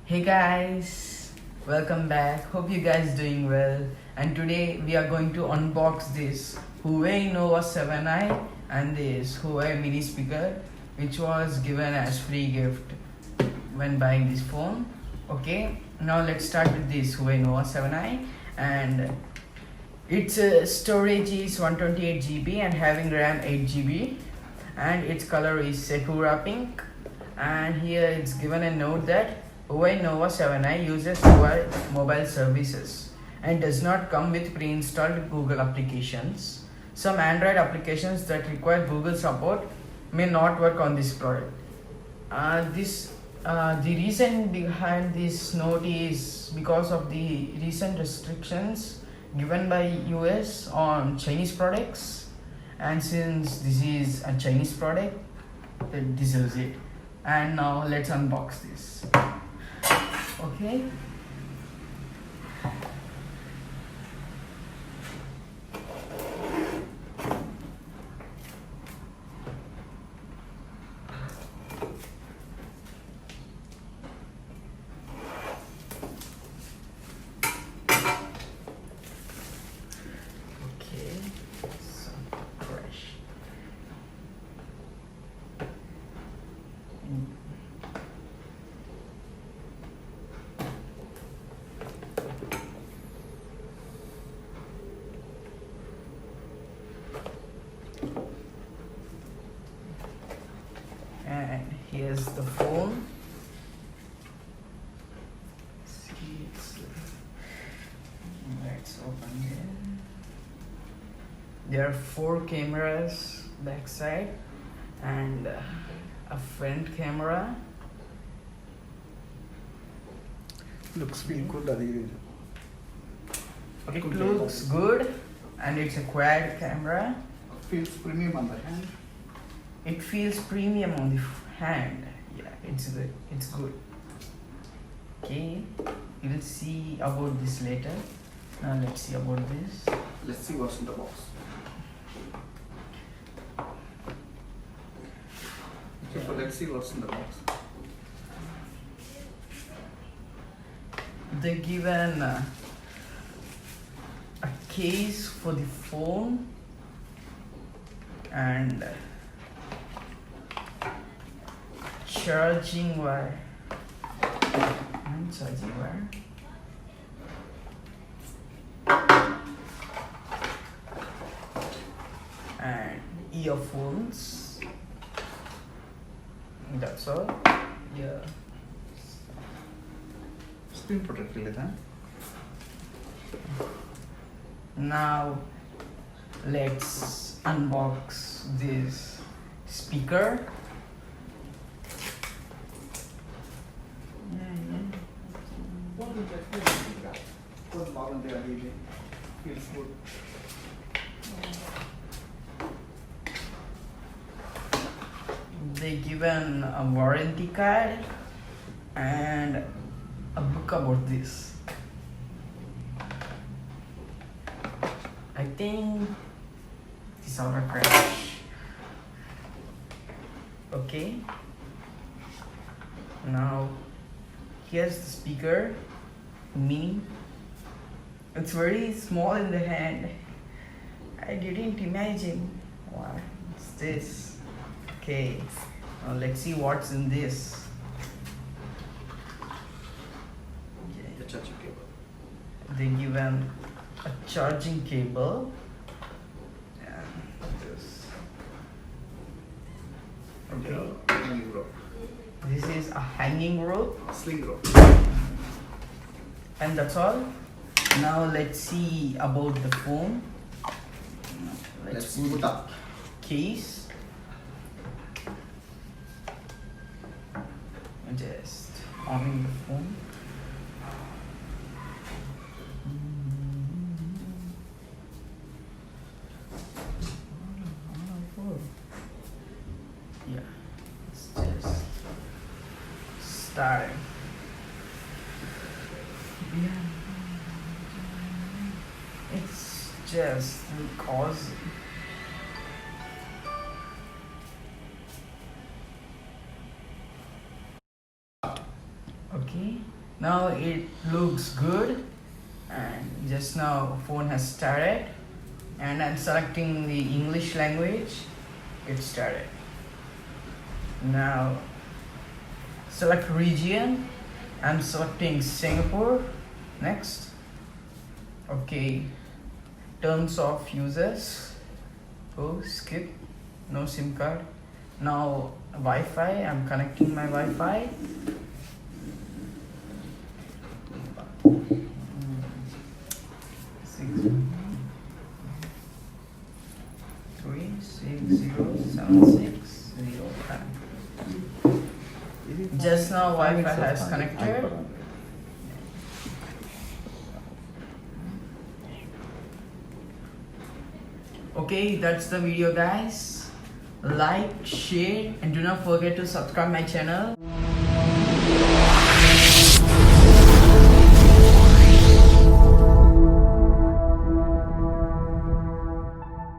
Hey guys, welcome back. Hope you guys doing well. And today we are going to unbox this Huawei nova7i and this Huawei mini speaker, which was given as free gift when buying this phone. Okay, now let's start with this Huawei nova7i, and its storage is 128 GB and having RAM 8 GB, and its color is Sakura pink. And here it's given a note that Huawei nova7i uses Huawei mobile services and does not come with pre-installed Google applications. Some Android applications that require Google support may not work on this product. The reason behind this note is because of the recent restrictions given by US on Chinese products, and since this is a Chinese product, this is it. And now let's unbox this. Okay. And here's the phone. Let's open it. There are 4 cameras backside and a front camera. Looks feel good. It looks good, and it's a quad camera. Feels premium on the hand. It feels premium on the hand. Yeah, it's good. It's good. Okay, we'll see about this later. Now let's see about this. Let's see what's in the box. Okay, so let's see what's in the box. They given a case for the phone and charging wire and earphones. That's all. Yeah. Screen protector ಇದೆ. Now let's unbox this speaker. Feels good. They given a warranty card and a book about this. I think this auto crash. Okay. Now here's the speaker mini. It's very small in the hand. I didn't imagine. What is this? Okay, now let's see what's in this. The charging cable. They given a charging cable and this. Okay, Hanging rope. this is a hanging rope, Sling rope. and that's all. Now let's see about the phone. Let's put up. Case. Just on the phone. Yeah, it's just starting. It's just because okay. Now it looks good, and just now phone has started, and I'm selecting the English language. It started. Now select region. I'm selecting Singapore. Next. Okay. Terms of users. Oh, skip. No SIM card. Now Wi-Fi. I'm connecting my Wi-Fi. 3607605. Just now Wi-Fi has connected. Okay, that's the video guys. Like, share, and do not forget to subscribe my channel.